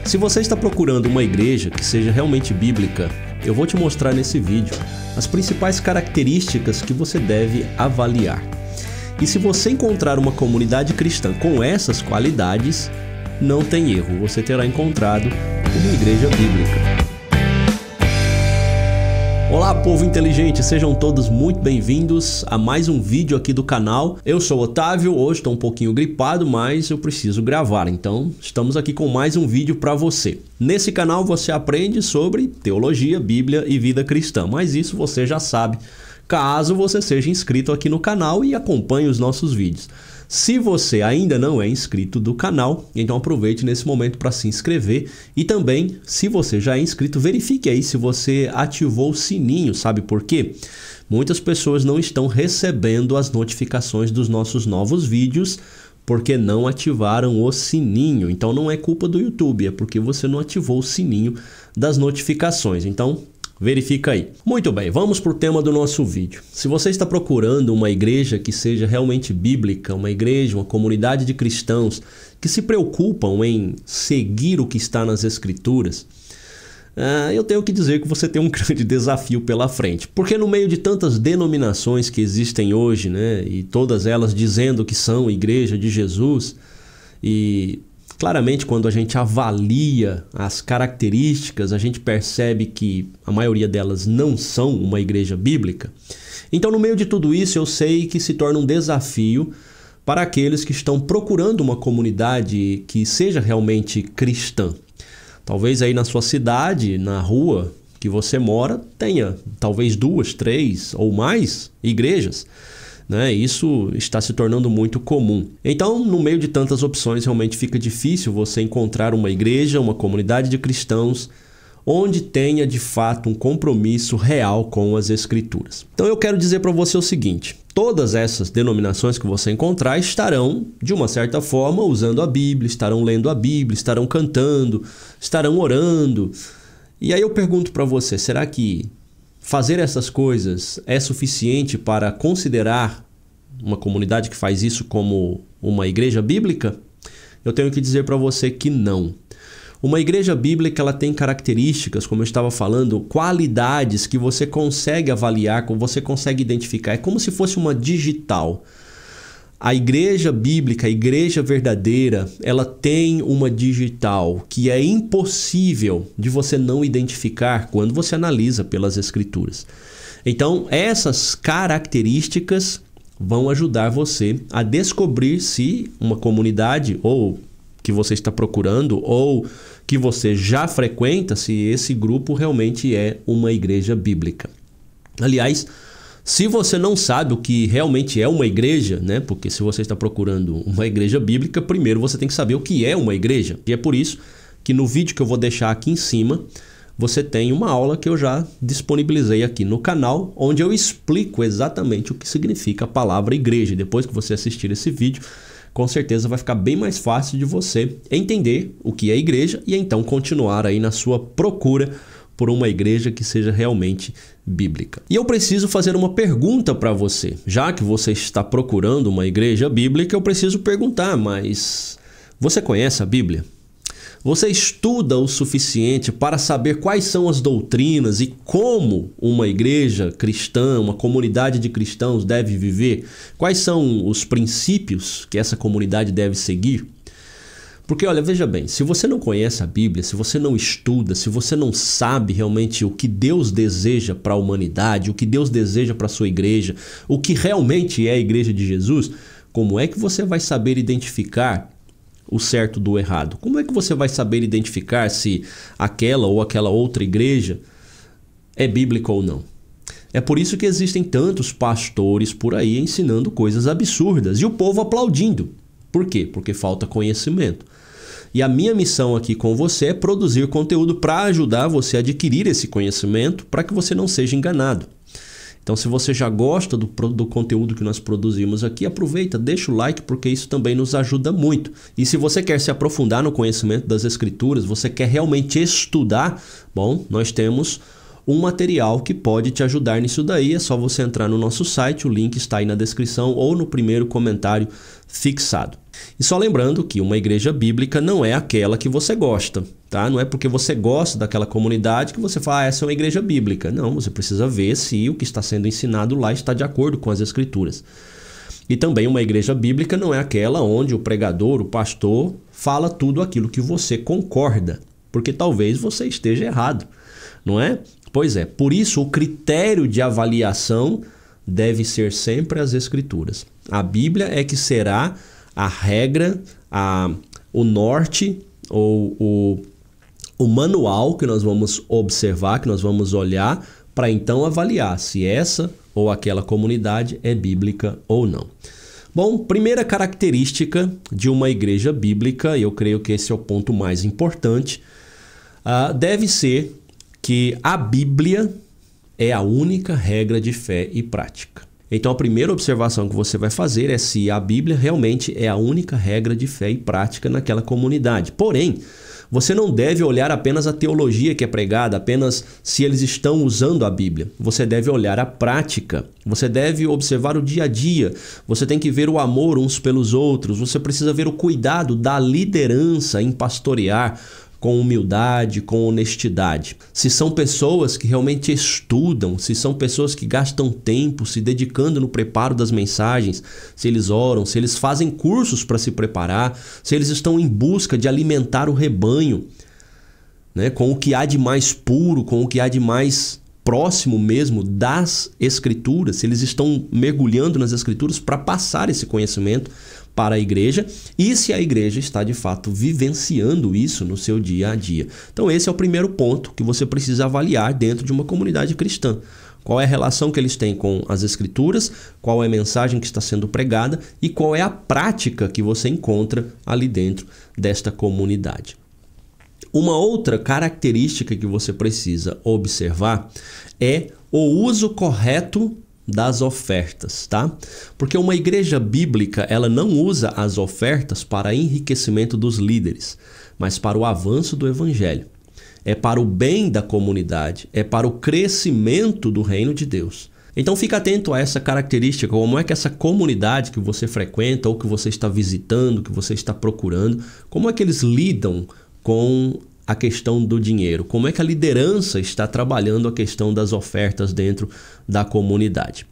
Se você está procurando uma igreja que seja realmente bíblica, eu vou te mostrar nesse vídeo as principais características que você deve avaliar. E se você encontrar uma comunidade cristã com essas qualidades, não tem erro, você terá encontrado uma igreja bíblica. Olá, povo inteligente, sejam todos muito bem-vindos a mais um vídeo aqui do canal. Eu sou o Otávio, hoje estou um pouquinho gripado, mas eu preciso gravar, então estamos aqui com mais um vídeo para você. Nesse canal você aprende sobre teologia, Bíblia e vida cristã, mas isso você já sabe, caso você seja inscrito aqui no canal e acompanhe os nossos vídeos. Se você ainda não é inscrito do canal, então aproveite nesse momento para se inscrever e também, se você já é inscrito, verifique aí se você ativou o sininho, sabe por quê? Muitas pessoas não estão recebendo as notificações dos nossos novos vídeos porque não ativaram o sininho. Então não é culpa do YouTube, é porque você não ativou o sininho das notificações. Então verifica aí. Muito bem, vamos para o tema do nosso vídeo. Se você está procurando uma igreja que seja realmente bíblica, uma igreja, uma comunidade de cristãos que se preocupam em seguir o que está nas Escrituras, eu tenho que dizer que você tem um grande desafio pela frente. Porque no meio de tantas denominações que existem hoje, né, e todas elas dizendo que são Igreja de Jesus, e claramente, quando a gente avalia as características, a gente percebe que a maioria delas não são uma igreja bíblica. Então, no meio de tudo isso, eu sei que se torna um desafio para aqueles que estão procurando uma comunidade que seja realmente cristã. Talvez aí na sua cidade, na rua que você mora, tenha talvez 2, 3 ou mais igrejas. Isso está se tornando muito comum. Então, no meio de tantas opções, realmente fica difícil você encontrar uma igreja, uma comunidade de cristãos, onde tenha de fato um compromisso real com as Escrituras. Então eu quero dizer para você o seguinte: todas essas denominações que você encontrar estarão, de uma certa forma, usando a Bíblia, estarão lendo a Bíblia, estarão cantando, estarão orando. E aí eu pergunto para você, será que fazer essas coisas é suficiente para considerar uma comunidade que faz isso como uma igreja bíblica? Eu tenho que dizer para você que não. Uma igreja bíblica, ela tem características, como eu estava falando, qualidades que você consegue avaliar, que você consegue identificar. É como se fosse uma digital. A igreja bíblica, a igreja verdadeira, ela tem uma digital que é impossível de você não identificar quando você analisa pelas Escrituras. Então, essas características vão ajudar você a descobrir se uma comunidade ou que você está procurando ou que você já frequenta, se esse grupo realmente é uma igreja bíblica. Aliás, se você não sabe o que realmente é uma igreja, porque se você está procurando uma igreja bíblica, primeiro você tem que saber o que é uma igreja. E é por isso que no vídeo que eu vou deixar aqui em cima, você tem uma aula que eu já disponibilizei aqui no canal, onde eu explico exatamente o que significa a palavra igreja. Depois que você assistir esse vídeo, com certeza vai ficar bem mais fácil de você entender o que é igreja e então continuar aí na sua procura por uma igreja que seja realmente bíblica. E eu preciso fazer uma pergunta para você. Já que você está procurando uma igreja bíblica, eu preciso perguntar, mas você conhece a Bíblia? Você estuda o suficiente para saber quais são as doutrinas e como uma igreja cristã, uma comunidade de cristãos deve viver? Quais são os princípios que essa comunidade deve seguir? Porque, olha, veja bem, se você não conhece a Bíblia, se você não estuda, se você não sabe realmente o que Deus deseja para a humanidade, o que Deus deseja para a sua igreja, o que realmente é a igreja de Jesus, como é que você vai saber identificar o certo do errado? Como é que você vai saber identificar se aquela ou aquela outra igreja é bíblica ou não? É por isso que existem tantos pastores por aí ensinando coisas absurdas e o povo aplaudindo. Por quê? Porque falta conhecimento. E a minha missão aqui com você é produzir conteúdo para ajudar você a adquirir esse conhecimento para que você não seja enganado. Então, se você já gosta do conteúdo que nós produzimos aqui, aproveita, deixa o like, porque isso também nos ajuda muito. E se você quer se aprofundar no conhecimento das Escrituras, você quer realmente estudar, bom, nós temos um material que pode te ajudar nisso daí. É só você entrar no nosso site, o link está aí na descrição ou no primeiro comentário fixado. E só lembrando que uma igreja bíblica não é aquela que você gosta. tá? Não é porque você gosta daquela comunidade que você fala, essa é uma igreja bíblica. Não, você precisa ver se o que está sendo ensinado lá está de acordo com as Escrituras. E também uma igreja bíblica não é aquela onde o pregador, o pastor, fala tudo aquilo que você concorda, porque talvez você esteja errado, não é? Pois é, por isso o critério de avaliação deve ser sempre as Escrituras. A Bíblia é que será a regra, o norte ou o manual que nós vamos observar, que nós vamos olhar para então avaliar se essa ou aquela comunidade é bíblica ou não. Bom, primeira característica de uma igreja bíblica, eu creio que esse é o ponto mais importante, deve ser que a Bíblia é a única regra de fé e prática. Então a primeira observação que você vai fazer é se a Bíblia realmente é a única regra de fé e prática naquela comunidade. Porém, você não deve olhar apenas a teologia que é pregada, apenas se eles estão usando a Bíblia. Você deve olhar a prática, você deve observar o dia a dia, você tem que ver o amor uns pelos outros, você precisa ver o cuidado da liderança em pastorear com humildade, com honestidade. Se são pessoas que realmente estudam, se são pessoas que gastam tempo se dedicando no preparo das mensagens, se eles oram, se eles fazem cursos para se preparar, se eles estão em busca de alimentar o rebanho, né, com o que há de mais puro, com o que há de mais próximo mesmo das Escrituras, se eles estão mergulhando nas Escrituras para passar esse conhecimento para a igreja e se a igreja está de fato vivenciando isso no seu dia a dia. Então esse é o primeiro ponto que você precisa avaliar dentro de uma comunidade cristã. Qual é a relação que eles têm com as Escrituras, qual é a mensagem que está sendo pregada e qual é a prática que você encontra ali dentro desta comunidade. Uma outra característica que você precisa observar é o uso correto das ofertas, tá? Porque uma igreja bíblica, ela não usa as ofertas para enriquecimento dos líderes, mas para o avanço do evangelho. É para o bem da comunidade, é para o crescimento do reino de Deus. Então fica atento a essa característica, como é que essa comunidade que você frequenta ou que você está visitando, que você está procurando, como é que eles lidam com a questão do dinheiro, como é que a liderança está trabalhando a questão das ofertas dentro da comunidade.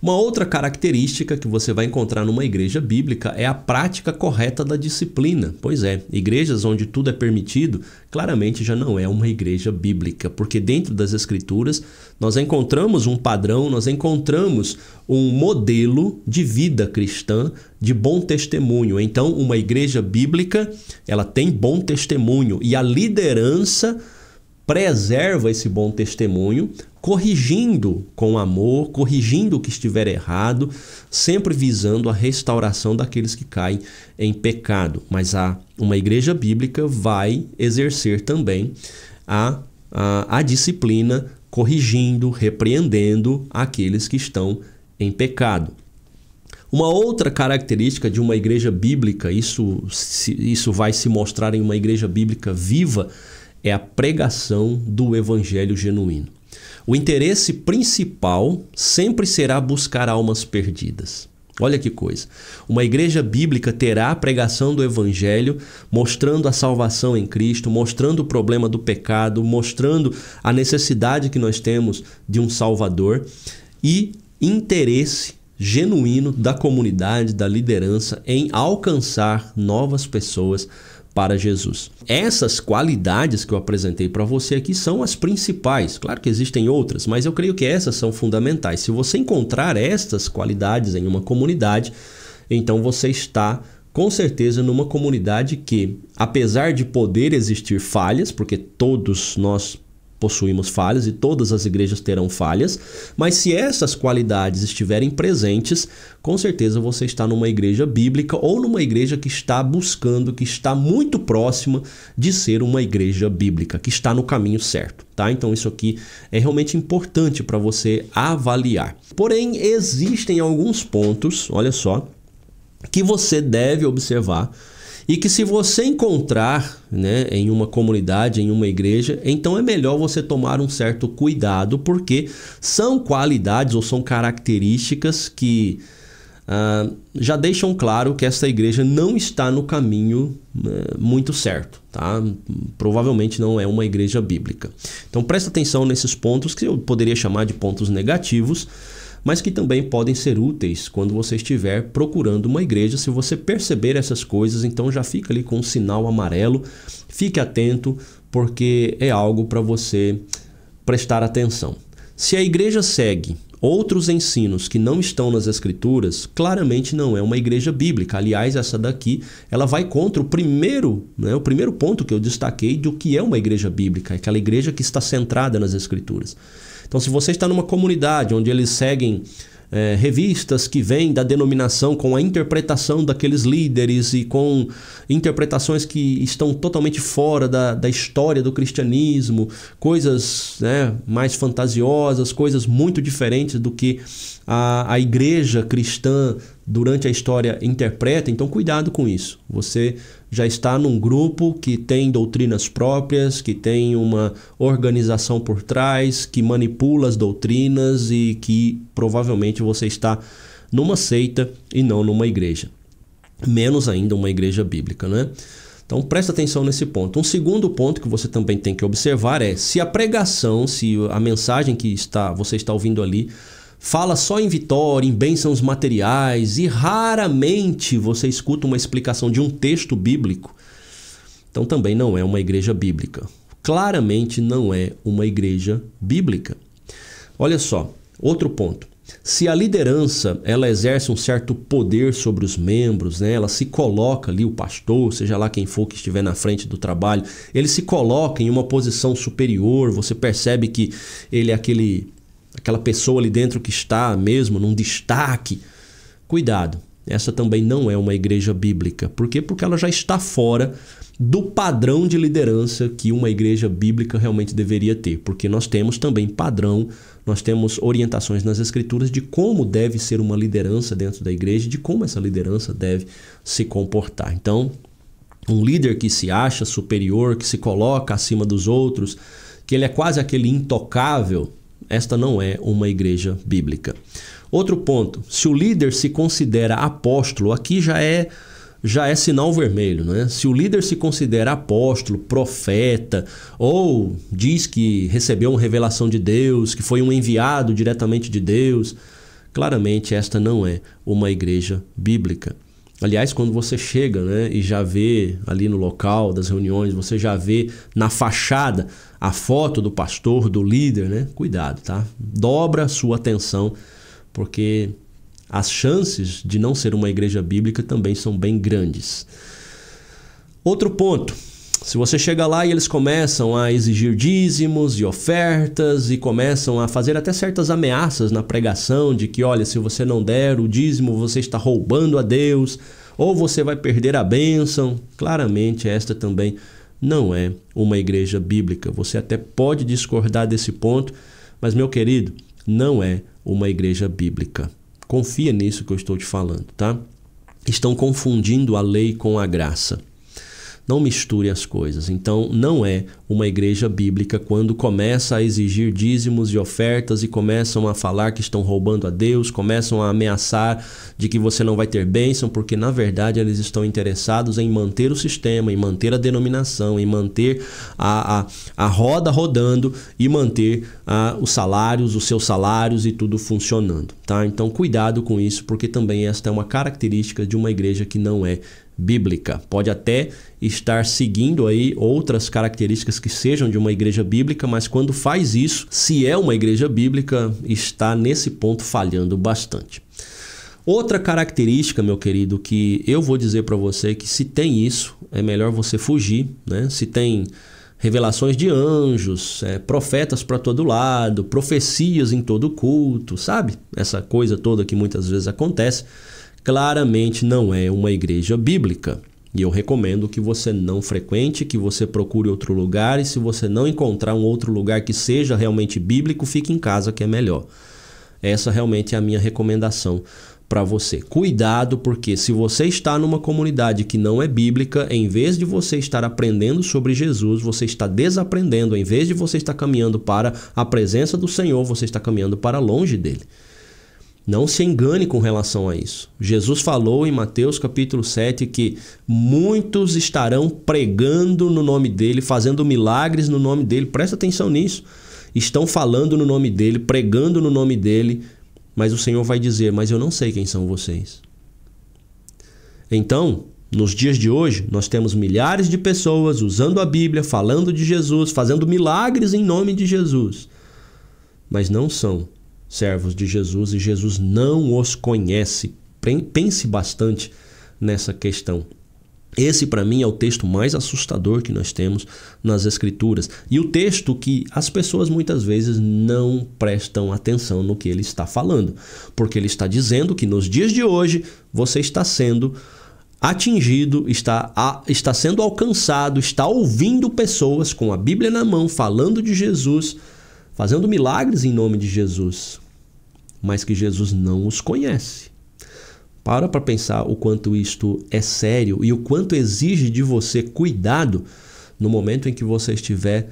Uma outra característica que você vai encontrar numa igreja bíblica é a prática correta da disciplina. Pois é, igrejas onde tudo é permitido, claramente já não é uma igreja bíblica, porque dentro das Escrituras nós encontramos um padrão, nós encontramos um modelo de vida cristã, de bom testemunho. Então, uma igreja bíblica, ela tem bom testemunho e a liderança preserva esse bom testemunho, corrigindo com amor, corrigindo o que estiver errado, sempre visando a restauração daqueles que caem em pecado. Mas uma igreja bíblica vai exercer também a disciplina, corrigindo, repreendendo aqueles que estão em pecado. Uma outra característica de uma igreja bíblica, isso vai se mostrar em uma igreja bíblica viva, é a pregação do evangelho genuíno. O interesse principal sempre será buscar almas perdidas. Olha que coisa. Uma igreja bíblica terá a pregação do evangelho, mostrando a salvação em Cristo, mostrando o problema do pecado, mostrando a necessidade que nós temos de um Salvador e interesse genuíno da comunidade, da liderança em alcançar novas pessoas para Jesus. Essas qualidades que eu apresentei para você aqui são as principais. Claro que existem outras, mas eu creio que essas são fundamentais. Se você encontrar estas qualidades em uma comunidade, então você está com certeza numa comunidade que, apesar de poder existir falhas, porque todos nós possuímos falhas e todas as igrejas terão falhas, mas se essas qualidades estiverem presentes, com certeza você está numa igreja bíblica ou numa igreja que está buscando, que está muito próxima de ser uma igreja bíblica, que está no caminho certo, tá? Então isso aqui é realmente importante para você avaliar. Porém, existem alguns pontos, olha só, que você deve observar e que se você encontrar, né, em uma comunidade, em uma igreja, então é melhor você tomar um certo cuidado, porque são qualidades ou são características que já deixam claro que essa igreja não está no caminho muito certo, tá? Provavelmente não é uma igreja bíblica. Então presta atenção nesses pontos que eu poderia chamar de pontos negativos, mas que também podem ser úteis quando você estiver procurando uma igreja. Se você perceber essas coisas, então já fica ali com um sinal amarelo, fique atento, porque é algo para você prestar atenção. Se a igreja segue outros ensinos que não estão nas Escrituras, claramente não é uma igreja bíblica. Aliás, essa daqui, ela vai contra o primeiro ponto que eu destaquei do que é uma igreja bíblica, aquela igreja que está centrada nas Escrituras. Então, se você está numa comunidade onde eles seguem revistas que vêm da denominação com a interpretação daqueles líderes e com interpretações que estão totalmente fora da história do cristianismo, coisas, né, mais fantasiosas, coisas muito diferentes do que a igreja cristã durante a história interpreta, então cuidado com isso. Você já está num grupo que tem doutrinas próprias, que tem uma organização por trás, que manipula as doutrinas e que provavelmente você está numa seita e não numa igreja. Menos ainda uma igreja bíblica, né? Então presta atenção nesse ponto. Um segundo ponto que você também tem que observar é se a pregação, se a mensagem que você está ouvindo ali fala só em vitória, em bênçãos materiais e raramente você escuta uma explicação de um texto bíblico, então também não é uma igreja bíblica. Claramente não é uma igreja bíblica. Olha só, outro ponto. Se a liderança ela exerce um certo poder sobre os membros, né? Ela se coloca ali, o pastor, seja lá quem for que estiver na frente do trabalho, ele se coloca em uma posição superior, você percebe que ele é aquela pessoa ali dentro que está mesmo num destaque. Cuidado, essa também não é uma igreja bíblica. Por quê? Porque ela já está fora do padrão de liderança que uma igreja bíblica realmente deveria ter. Porque nós temos também padrão, nós temos orientações nas Escrituras de como deve ser uma liderança dentro da igreja, de como essa liderança deve se comportar. Então, um líder que se acha superior, que se coloca acima dos outros, que ele é quase aquele intocável, esta não é uma igreja bíblica. Outro ponto, se o líder se considera apóstolo, aqui já é sinal vermelho, né? Se o líder se considera apóstolo, profeta, ou diz que recebeu uma revelação de Deus, que foi um enviado diretamente de Deus, claramente esta não é uma igreja bíblica. Aliás, quando você chega, né, e já vê ali no local das reuniões, você já vê na fachada a foto do pastor, do líder, né? Cuidado, tá? Dobra a sua atenção, porque as chances de não ser uma igreja bíblica também são bem grandes. Outro ponto, se você chega lá e eles começam a exigir dízimos e ofertas e começam a fazer até certas ameaças na pregação de que, olha, se você não der o dízimo, você está roubando a Deus, ou você vai perder a bênção, claramente esta também não é uma igreja bíblica. Você até pode discordar desse ponto, mas, meu querido, não é uma igreja bíblica. Confia nisso que eu estou te falando, tá? Estão confundindo a lei com a graça. Não misture as coisas. Então, não é uma igreja bíblica quando começa a exigir dízimos e ofertas e começam a falar que estão roubando a Deus, começam a ameaçar de que você não vai ter bênção, porque, na verdade, eles estão interessados em manter o sistema, em manter a denominação, em manter a roda rodando e manter os salários, os seus salários e tudo funcionando, tá? Então, cuidado com isso, porque também esta é uma característica de uma igreja que não é bíblica. Pode até estar seguindo aí outras características que sejam de uma igreja bíblica, mas quando faz isso, se é uma igreja bíblica, está nesse ponto falhando bastante. Outra característica, meu querido, que eu vou dizer para você que se tem isso, é melhor você fugir, né? Se tem revelações de anjos, profetas para todo lado, profecias em todo culto, sabe? Essa coisa toda que muitas vezes acontece, claramente não é uma igreja bíblica. E eu recomendo que você não frequente, que você procure outro lugar, e se você não encontrar um outro lugar que seja realmente bíblico, fique em casa que é melhor. Essa realmente é a minha recomendação para você. Cuidado, porque se você está numa comunidade que não é bíblica, em vez de você estar aprendendo sobre Jesus, você está desaprendendo. Em vez de você estar caminhando para a presença do Senhor, você está caminhando para longe dele. Não se engane com relação a isso. Jesus falou em Mateus capítulo 7 que muitos estarão pregando no nome dele, fazendo milagres no nome dele. Presta atenção nisso. Estão falando no nome dele, pregando no nome dele, mas o Senhor vai dizer, mas eu não sei quem são vocês. Então, nos dias de hoje, nós temos milhares de pessoas usando a Bíblia, falando de Jesus, fazendo milagres em nome de Jesus, mas não são servos de Jesus e Jesus não os conhece. Pense bastante nessa questão. Esse, para mim, é o texto mais assustador que nós temos nas Escrituras. E o texto que as pessoas muitas vezes não prestam atenção no que ele está falando. Porque ele está dizendo que nos dias de hoje você está sendo atingido, está sendo alcançado, está ouvindo pessoas com a Bíblia na mão, falando de Jesus, fazendo milagres em nome de Jesus, mas que Jesus não os conhece. Para pensar o quanto isto é sério e o quanto exige de você cuidado no momento em que você estiver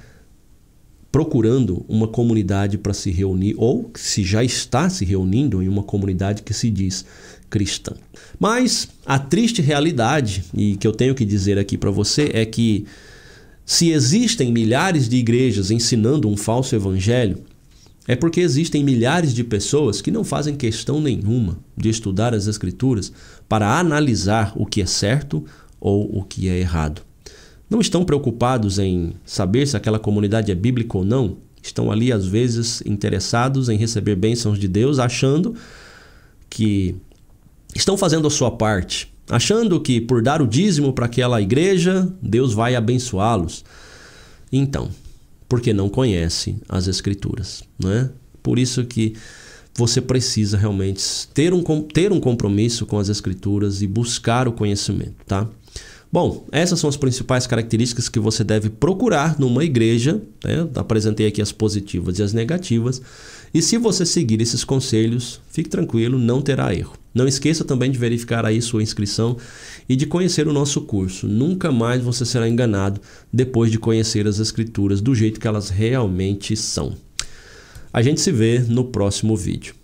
procurando uma comunidade para se reunir ou se já está se reunindo em uma comunidade que se diz cristã. Mas a triste realidade, e que eu tenho que dizer aqui para você, é que se existem milhares de igrejas ensinando um falso evangelho, é porque existem milhares de pessoas que não fazem questão nenhuma de estudar as Escrituras para analisar o que é certo ou o que é errado. Não estão preocupados em saber se aquela comunidade é bíblica ou não. Estão ali, às vezes, interessados em receber bênçãos de Deus, achando que estão fazendo a sua parte, achando que por dar o dízimo para aquela igreja, Deus vai abençoá-los. Então, porque não conhece as Escrituras, não é? Por isso que você precisa realmente ter um compromisso com as Escrituras e buscar o conhecimento, tá? Bom, essas são as principais características que você deve procurar numa igreja, né? Apresentei aqui as positivas e as negativas. E se você seguir esses conselhos, fique tranquilo, não terá erro. Não esqueça também de verificar aí sua inscrição e de conhecer o nosso curso. Nunca mais você será enganado depois de conhecer as Escrituras do jeito que elas realmente são. A gente se vê no próximo vídeo.